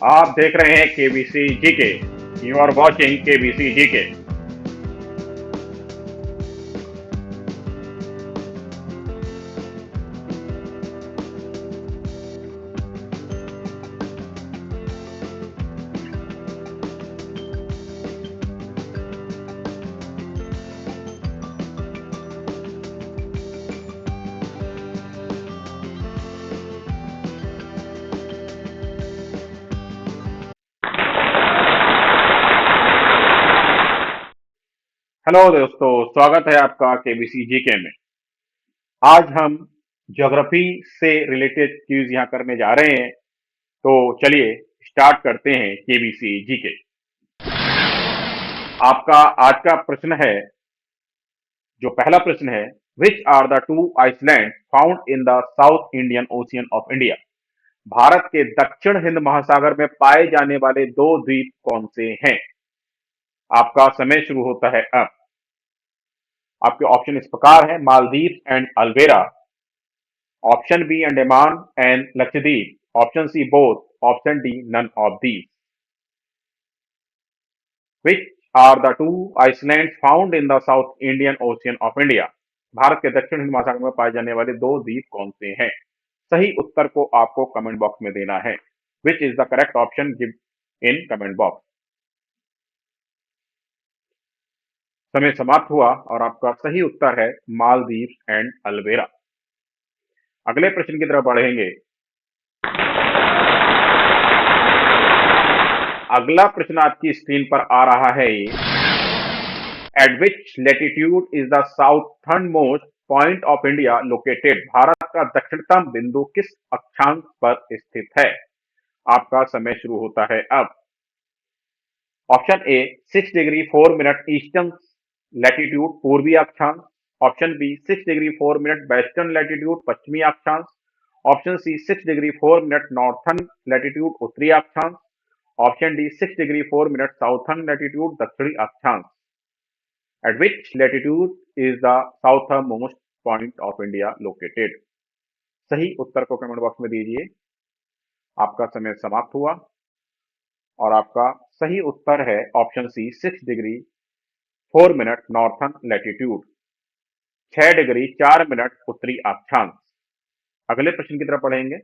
आप देख रहे हैं KBC GK. You are watching KBC GK. Hello दोस्तों, स्वागत है आपका केबीसी जीके में। आज हम ज्योग्राफी से रिलेटेड क्यूज यहाँ करने जा रहे हैं। तो चलिए स्टार्ट करते हैं केबीसी जीके। आपका आज का प्रश्न है, जो पहला प्रश्न है, which are the two island found in the south Indian ocean of India. Bharat के दक्षिण हिंद महासागर में पाए जाने वाले दो द्वीप कौन से हैं? आपका समय शुरू होता है अब। आपके ऑप्शन इस प्रकार है, मालदीव एंड अल्वेरा। Option B Andaman and Lakshadweep. Option C both. Option D none of these. Which are the two island found in the south Indian ocean of India. Bharat के दक्षिण हिंद महासागर में पाए जाने वाले दो द्वीप कौन से हैं? सही उत्तर को आपको कमेंट बॉक्स में देना है। विच is the correct option, give in comment box. समय समाप्त हुआ और आपका सही उत्तर है मालदीव एंड अल्वेरा। अगले प्रश्न की तरफ बढ़ेंगे। अगला प्रश्न आपकी स्क्रीन पर आ रहा है ये, eight which latitude is the southernmost point of India located. Bharat का दक्षिणतम बिंदु किस अक्षांश पर स्थित है? आपका समय शुरू होता है अब। Option A 6 degree 4 minute eastern latitude पूर्वी अक्षांश। Option B 6 degree 4 minute western latitude पश्चिमी अक्षांश। Option C 6 degree 4 minute northern latitude उत्तरी अक्षांश। Option D 6 degree 4 minute southern latitude दक्षिणी अक्षांश। At which latitude is the southernmost point of India located? सही उत्तर को कमेंट बॉक्स में दीजिए। आपका समय समाप्त हुआ और आपका सही उत्तर है option C 6 degree 4 minute northern latitude, 6 degree 4 minute उत्तरी अक्षांश। अगले प्रश्न की तरफ पढ़ेंगे।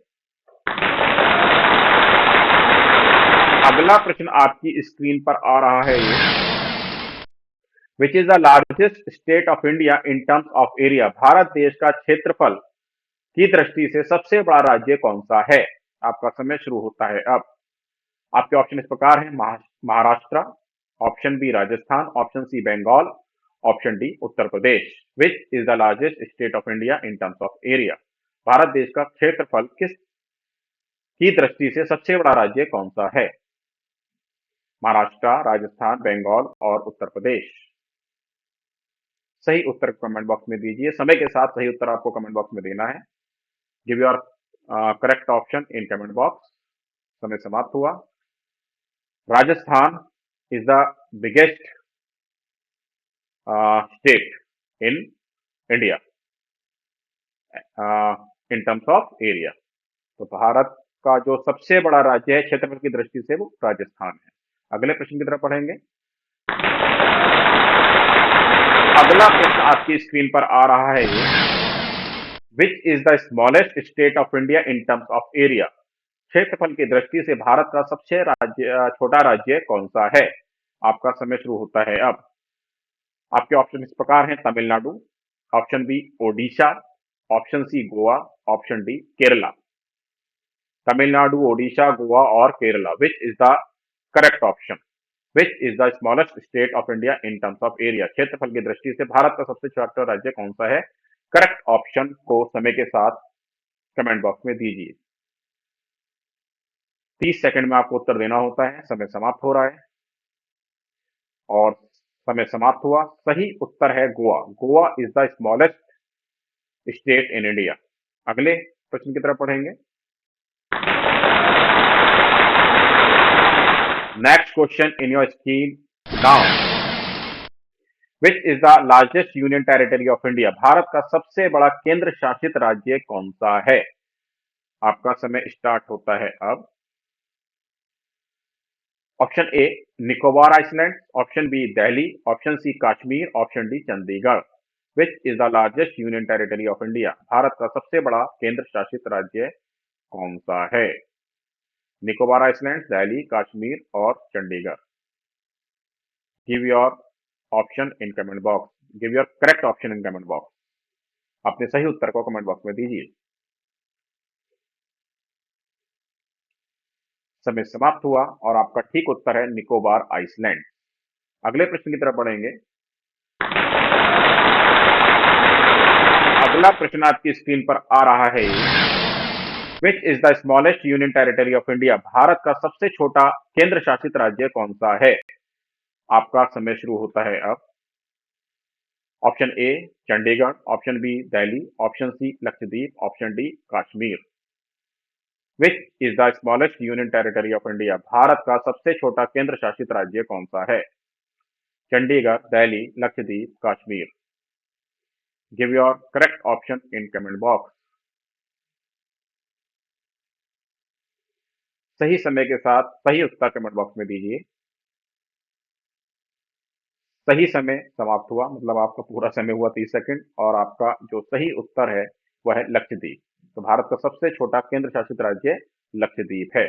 अगला प्रश्न आपकी स्क्रीन पर आ रहा है ये, विच is the largest state of India in terms of area. Bharat देश का क्षेत्रफल की दृष्टि से सबसे बड़ा राज्य कौन सा है? आपका समय शुरू होता है अब। आपके ऑप्शन इस प्रकार है, Maharashtra. Option B Rajasthan. Option C Bengal. Option D Uttar Pradesh. Which is the largest state of India in terms of area. Bharat देश का क्षेत्रफल किस की दृष्टि से सबसे बड़ा राज्य कौन सा है? महाराष्ट्र, राजस्थान, बंगाल और उत्तर प्रदेश। सही उत्तर कमेंट बॉक्स में दीजिए। समय के साथ सही उत्तर आपको कमेंट बॉक्स में देना है। Give your correct option in comment box. समय समाप्त हुआ। Rajasthan is the biggest state in India in terms of area. तो भारत का जो सबसे बड़ा राज्य है क्षेत्रफल की दृष्टि से वो राजस्थान है। अगले प्रश्न की तरफ पढ़ेंगे। अगला प्रश्न आपकी स्क्रीन पर आ रहा है ये, विच is the smallest state of India in terms of area. क्षेत्रफल की दृष्टि से भारत का सबसे छोटा राज्य कौन सा है? आपका समय शुरू होता है अब। आपके ऑप्शन इस प्रकार हैं, Tamil Nadu. Option B Odisha. Option C Goa. Option D Kerala. Tamil Nadu, Odisha, Goa और Kerala. Which is the correct option? Which is the smallest state of India in terms of area. क्षेत्रफल की दृष्टि से भारत का सबसे छोटा राज्य कौन सा है? करेक्ट ऑप्शन को समय के साथ कमेंट बॉक्स में दीजिए। 30 सेकंड में आपको उत्तर देना होता है। समय समाप्त हो रहा है और समय समाप्त हुआ। सही उत्तर है Goa. Goa is the smallest state in India. अगले प्रश्न की तरफ पढ़ेंगे। Next question in your screen now, which is the largest union territory of India. Bharat का सबसे बड़ा केंद्र शासित राज्य कौन सा है? आपका समय स्टार्ट होता है अब। Option A Nicobar island, option B Delhi, option C Kashmir, option D Chandigarh. Which is the largest union territory of India? Bharat का सबसे बड़ा केंद्र शासित राज्य कौन सा है? निकोबार आइसलैंड, दिल्ली, कश्मीर और Chandigarh. Give your option in comment box. Give your correct option in comment box. अपने सही उत्तर को कमेंट बॉक्स में दीजिए। समय समाप्त हुआ और आपका ठीक उत्तर है निकोबार आइसलैंड। अगले प्रश्न की तरफ बढ़ेंगे। अगला प्रश्न आपकी स्क्रीन पर आ रहा है। विच is the smallest union territory of India? Bharat का सबसे छोटा केंद्र शासित राज्य कौन सा है? आपका समय शुरू होता है अब। Option A Chandigarh, option B Delhi, option C Lakshadweep, option D Kashmir. Which is the smallest union territory of India? Bharat का सबसे छोटा केंद्र शासित राज्य कौन सा है? Chandigarh, Delhi, Lakshadweep, Kashmir. Give your correct option in comment box. सही समय के साथ सही उत्तर कमेंट बॉक्स में दीजिए। सही समय समाप्त हुआ, मतलब आपका पूरा समय हुआ 30 सेकंड और आपका जो सही उत्तर है वह है लक्षद्वीप। तो भारत का सबसे छोटा केंद्र शासित राज्य लक्षद्वीप है।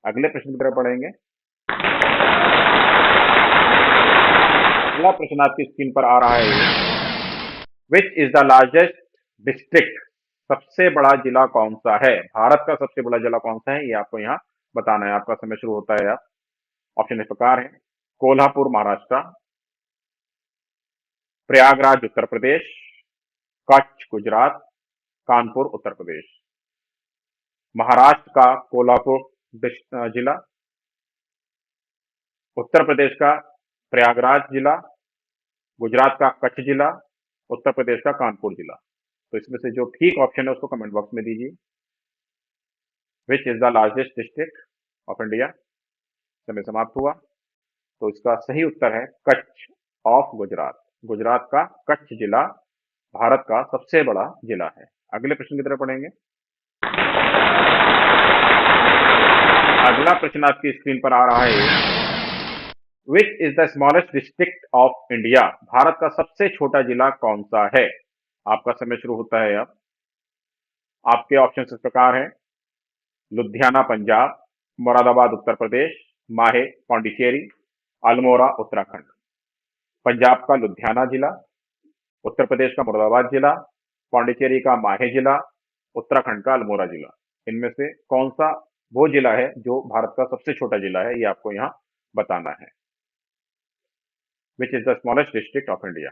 अगले प्रश्न की तरफ बढ़ेंगे। अगला प्रश्न आपकी स्क्रीन पर आ रहा है। विच इज द लार्जेस्ट डिस्ट्रिक्ट? सबसे बड़ा जिला कौन सा है? भारत का सबसे बड़ा जिला कौन सा है ये आपको यहाँ बताना है। आपका समय शुरू होता है। आप ऑप्शन इस प्रकार है। कोल्हापुर महाराष्ट्र, प्रयागराज उत्तर प्रदेश, कच्छ गुजरात, कानपुर उत्तर प्रदेश। महाराष्ट्र का कोल्हापुर जिला, उत्तर प्रदेश का प्रयागराज जिला, गुजरात का कच्छ जिला, उत्तर प्रदेश का कानपुर जिला। तो इसमें से जो ठीक ऑप्शन है उसको कमेंट बॉक्स में दीजिए। विच is the largest district of India? समय समाप्त हुआ। तो इसका सही उत्तर है कच्छ ऑफ गुजरात। गुजरात का कच्छ जिला भारत का सबसे बड़ा जिला है। अगले प्रश्न की तरफ पढ़ेंगे। अगला प्रश्न आपकी स्क्रीन पर आ रहा है। विच is the smallest district of India? Bharat का सबसे छोटा जिला कौन सा है? आपका समय शुरू होता है अब। आपके ऑप्शन इस प्रकार हैं। लुधियाना पंजाब, मुरादाबाद उत्तर प्रदेश, माहे पांडिचेरी, अल्मोड़ा उत्तराखंड। पंजाब का लुधियाना जिला, उत्तर प्रदेश का मुरादाबाद जिला, पांडिचेरी का माहे जिला, उत्तराखंड का अल्मोड़ा जिला। इनमें से कौन सा वो जिला है जो भारत का सबसे छोटा जिला है, ये आपको यहाँ बताना है। विच is the smallest district of India?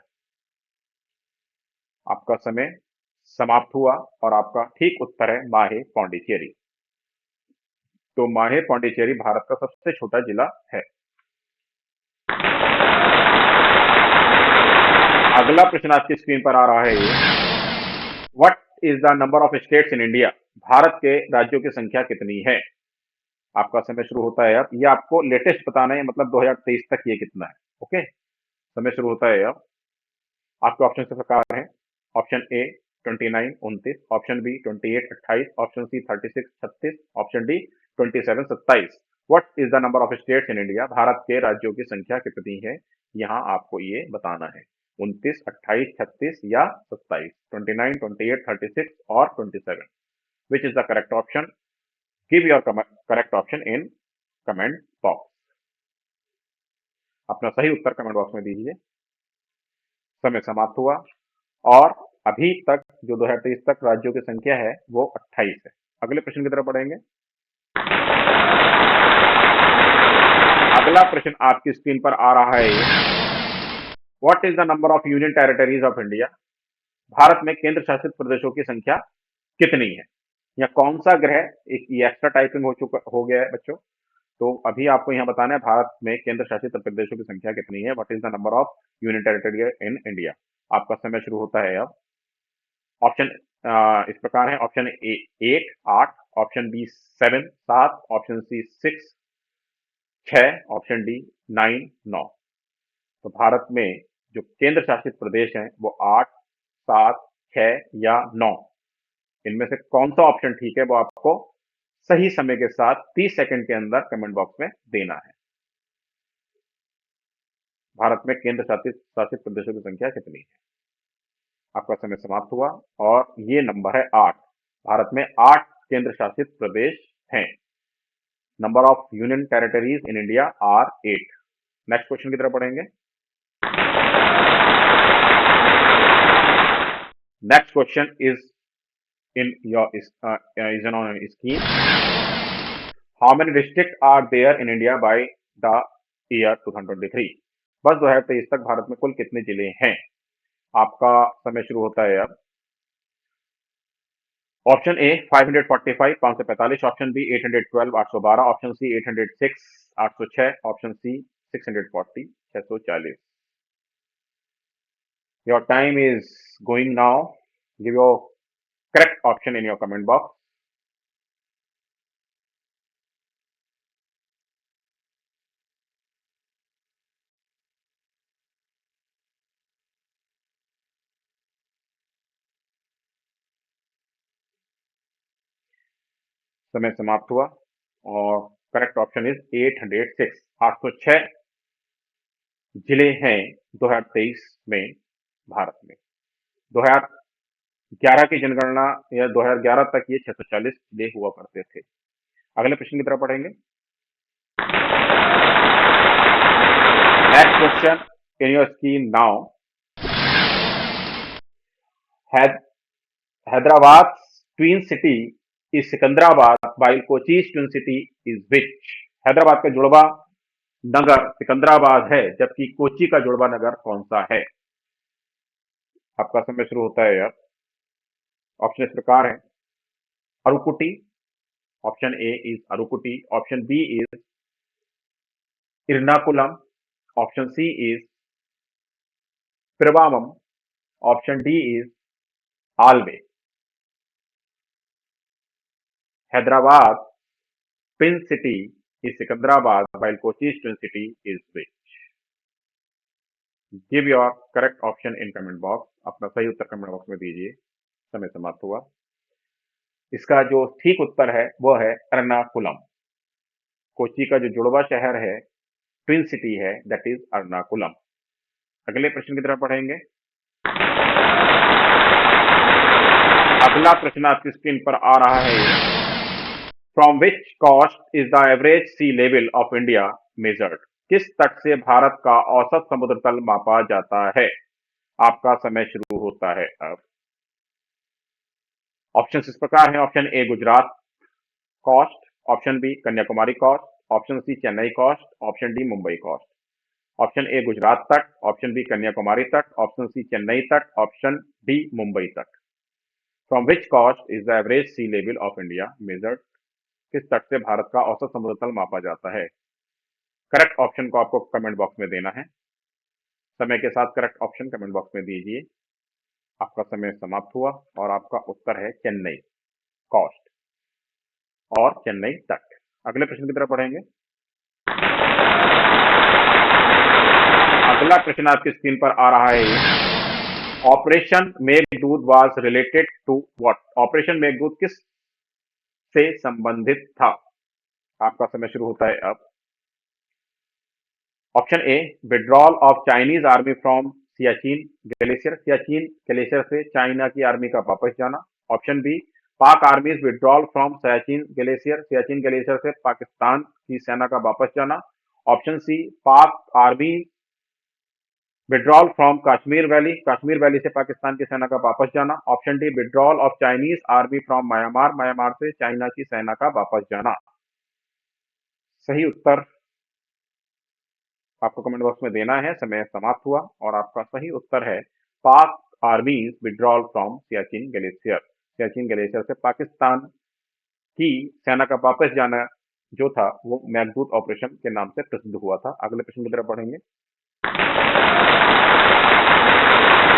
आपका समय समाप्त हुआ और आपका ठीक उत्तर है माहे पांडिचेरी। तो माहे पांडिचेरी भारत का सबसे छोटा जिला है। अगला प्रश्न आपकी स्क्रीन पर आ रहा है। What is the number of states in India? Bharat के राज्यों की संख्या कितनी है? आपका समय शुरू होता है अब। ये आपको लेटेस्ट बताना है, मतलब 2023 तक ये कितना है। ओके, समय शुरू होता है अब। आपके ऑप्शन इस प्रकार हैं। Option A 29 29, option B 28 28, option C 36 36, option D 27 27। What is the number of states in India? Bharat के राज्यों की संख्या कितनी है यहाँ आपको ये बताना है। 29, 28, 36 या 27। 29, 28, 36 और 27। विच is the correct option? Give your correct option in comment box. अपना सही उत्तर कमेंट बॉक्स में दीजिए। समय समाप्त हुआ और अभी तक जो 2023 तक राज्यों की संख्या है वो 28 है। अगले प्रश्न की तरफ बढ़ेंगे। अगला प्रश्न आपकी स्क्रीन पर आ रहा है। What is the number of union territories of India? Bharat में केंद्र शासित प्रदेशों की संख्या कितनी है? या कौन सा ग्रह, एक एक्स्ट्रा टाइपिंग हो गया है बच्चों। तो अभी आपको यहाँ बताना है भारत में केंद्र शासित प्रदेशों की संख्या कितनी है। What is the number of union territory in India? आपका समय शुरू होता है अब। ऑप्शन इस प्रकार है। Option A 8 8, option B 7 7, option C 6 6, option D 9 9। तो भारत में जो केंद्र शासित प्रदेश हैं वो 8 7 6 या 9, इनमें से कौन सा ऑप्शन ठीक है वो आपको सही समय के साथ 30 सेकंड के अंदर कमेंट बॉक्स में देना है। भारत में केंद्र शासित शासित प्रदेशों की संख्या कितनी है? आपका समय समाप्त हुआ और ये नंबर है 8। भारत में 8 केंद्र शासित प्रदेश हैं। Number of union territories in India are 8। Next question की तरफ बढ़ेंगे। Next question is in your is on scheme. How many districts are there in India by the year 2023? बस 2023 तक भारत में कुल कितने जिले हैं? आपका समय शुरू होता है अब। Option A 545 545, option B 812 812, option C 806 806, option C 640 640। Your time is going now. Give your correct option in your comment box. समय समाप्त हुआ और करेक्ट ऑप्शन इज 806। 806 जिले हैं 2023 में भारत में। 2011 की जनगणना या 2011 तक ये 640 जिले हुआ करते थे। अगले प्रश्न की तरफ पढ़ेंगे। Next question in your screen now. Hyderabad twin city is Secunderabad while Kochi's twin city is विच? हैदराबाद का जुड़वा नगर सिकंदराबाद है जबकि कोची का जुड़वा नगर कौन सा है? आपका समय शुरू होता है अब। ऑप्शन इस प्रकार है। Arookutty, option A is Arookutty, option B is Ernakulam, option C is त्रिवामम, option D is Alwaye. Hyderabad twin city is Secunderabad while Kochi's twin city is which? Give your correct option in comment box. अपना सही उत्तर कमेंट बॉक्स में दीजिए। समय समाप्त हुआ। इसका जो ठीक उत्तर है वो है एर्नाकुलम। कोची का जो जुड़वा शहर है, ट्विन सिटी है, दैट इज एर्नाकुलम। अगले प्रश्न की तरफ पढ़ेंगे। अगला प्रश्न आपकी स्क्रीन पर आ रहा है। From which coast is the average sea level of India measured? किस तट से भारत का औसत समुद्र तल मापा जाता है? आपका समय शुरू होता है अब। ऑप्शन इस प्रकार है। Option A Gujarat coast, option B Kanyakumari coast, option C Chennai coast, option D Mumbai coast. Option A Gujarat तट, ऑप्शन बी कन्याकुमारी तट, ऑप्शन सी चेन्नई तट, ऑप्शन डी मुंबई तट। From which coast is the average sea level of India measured? किस तट से भारत का औसत समुद्र तल मापा जाता है? करेक्ट ऑप्शन को आपको कमेंट बॉक्स में देना है। समय के साथ करेक्ट ऑप्शन कमेंट बॉक्स में दीजिए। आपका समय समाप्त हुआ और आपका उत्तर है चेन्नई कॉस्ट और चेन्नई तट। अगले प्रश्न की तरफ बढ़ेंगे। अगला प्रश्न आपकी स्क्रीन पर आ रहा है। Operation Meghdoot was related to what? Operation Meghdoot किस से संबंधित था? आपका समय शुरू होता है अब। Option A withdrawal of Chinese army from Siachen glacier, Siachen glacier से चाइना की आर्मी का वापस जाना। ऑप्शन बी पाक आर्मीज withdrawal from Siachen glacier, Siachen glacier से पाकिस्तान की सेना का वापस जाना। ऑप्शन सी पाक army withdrawal from Kashmir valley, Kashmir valley से पाकिस्तान की सेना का वापस जाना। Option D withdrawal of Chinese army from Myanmar, Myanmar से चाइना की सेना का वापस जाना। सही उत्तर आपको कमेंट बॉक्स में देना है। समय समाप्त हुआ और आपका सही उत्तर है पाक army withdrawal from Siachen glacier. Siachen glacier से पाकिस्तान की सेना का वापस जाना जो था वो मेघदूत ऑपरेशन के नाम से प्रसिद्ध हुआ था। अगले प्रश्न की तरफ बढ़ेंगे।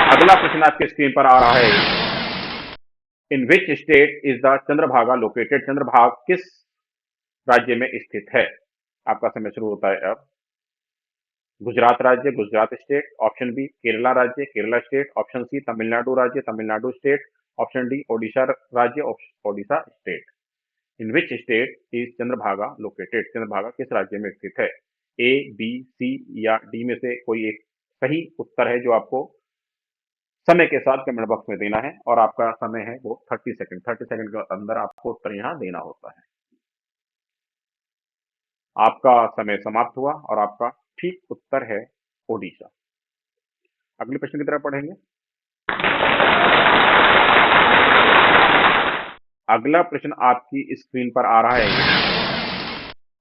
अगला प्रश्न आपके स्क्रीन पर आ रहा है। In which state is the Chandrabhaga located? Chandrabhaga किस राज्य में स्थित है? आपका समय शुरू होता है अब। गुजरात राज्य, Gujarat state, option B Kerala राज्य, Kerala state, option C Tamil Nadu राज्य, Tamil Nadu state, option D Odisha राज्य, Odisha state. In which state is Chandrabhaga located? Chandrabhaga किस राज्य में स्थित है? ए, बी, सी या डी में से कोई एक सही उत्तर है जो आपको समय के साथ कमेंट बॉक्स में देना है, और आपका समय है वो 30 सेकंड। 30 सेकंड के अंदर आपको उत्तर यहाँ देना होता है। आपका समय समाप्त हुआ और आपका ठीक उत्तर है ओडिशा। अगले प्रश्न की तरफ पढ़ेंगे। अगला प्रश्न आपकी स्क्रीन पर आ रहा है।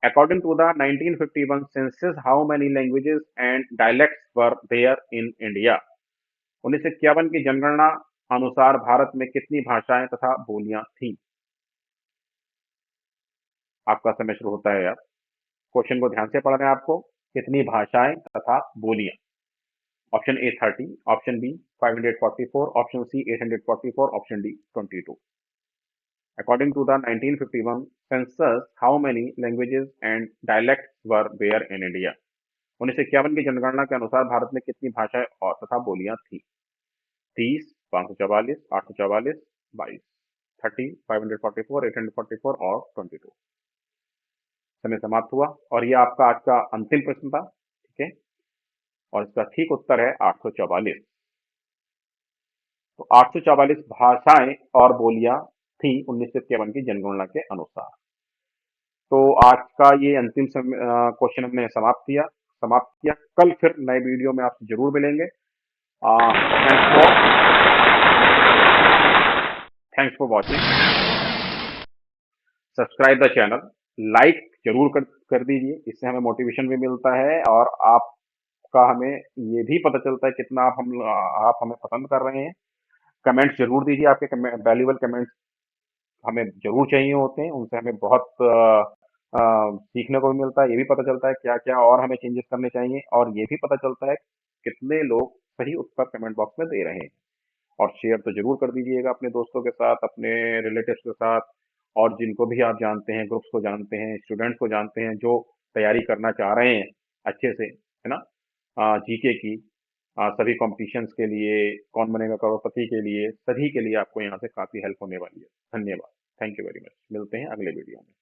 According to the 1951 census, how many languages and dialects were there in India? 1951 की जनगणना अनुसार भारत में कितनी भाषाएं तथा बोलियां थीं? आपका समय शुरू होता है अब। क्वेश्चन को ध्यान से पढ़ना है आपको। कितनी भाषाएं तथा बोलियां? Option A 30, option B 544, option C 844, option D 22। According to the 1951 census, how many languages and dialects were there in India? 1951 की जनगणना के अनुसार भारत में कितनी भाषाएं और तथा बोलियां थी? 30, 544, 844, 22, 30, 544, 844 और 22। समय समाप्त हुआ और ये आपका आज का अंतिम प्रश्न था। ठीक है, और इसका ठीक उत्तर है 844। तो 844 भाषाएं और बोलियां थी 1951 की जनगणना के अनुसार। तो आज का ये अंतिम क्वेश्चन हमने समाप्त किया। कल फिर नए वीडियो में आपसे जरूर मिलेंगे। Thanks for watching. Subscribe the channel, like जरूर कर दीजिए, इससे हमें मोटिवेशन भी मिलता है और आपका हमें ये भी पता चलता है कितना आप हमें पसंद कर रहे हैं। कमेंट्स जरूर दीजिए, आपके वैल्यूबल कमेंट्स हमें जरूर चाहिए होते हैं, उनसे हमें बहुत सीखने को भी मिलता है। ये भी पता चलता है क्या क्या और हमें चेंजेस करने चाहिए, और ये भी पता चलता है कितने लोग सही उत्तर कमेंट बॉक्स में दे रहे हैं। और शेयर तो जरूर कर दीजिएगा अपने दोस्तों के साथ, अपने रिलेटिव्स के साथ, और जिनको भी आप जानते हैं, ग्रुप्स को जानते हैं, स्टूडेंट्स को जानते हैं जो तैयारी करना चाह रहे हैं अच्छे से, है ना, जीके की, सभी कॉम्पिटिशन्स के लिए, कौन बनेगा करोड़पति के लिए, सभी के लिए आपको यहाँ से काफी हेल्प होने वाली है। धन्यवाद। Thank you very much. मिलते हैं अगले वीडियो में।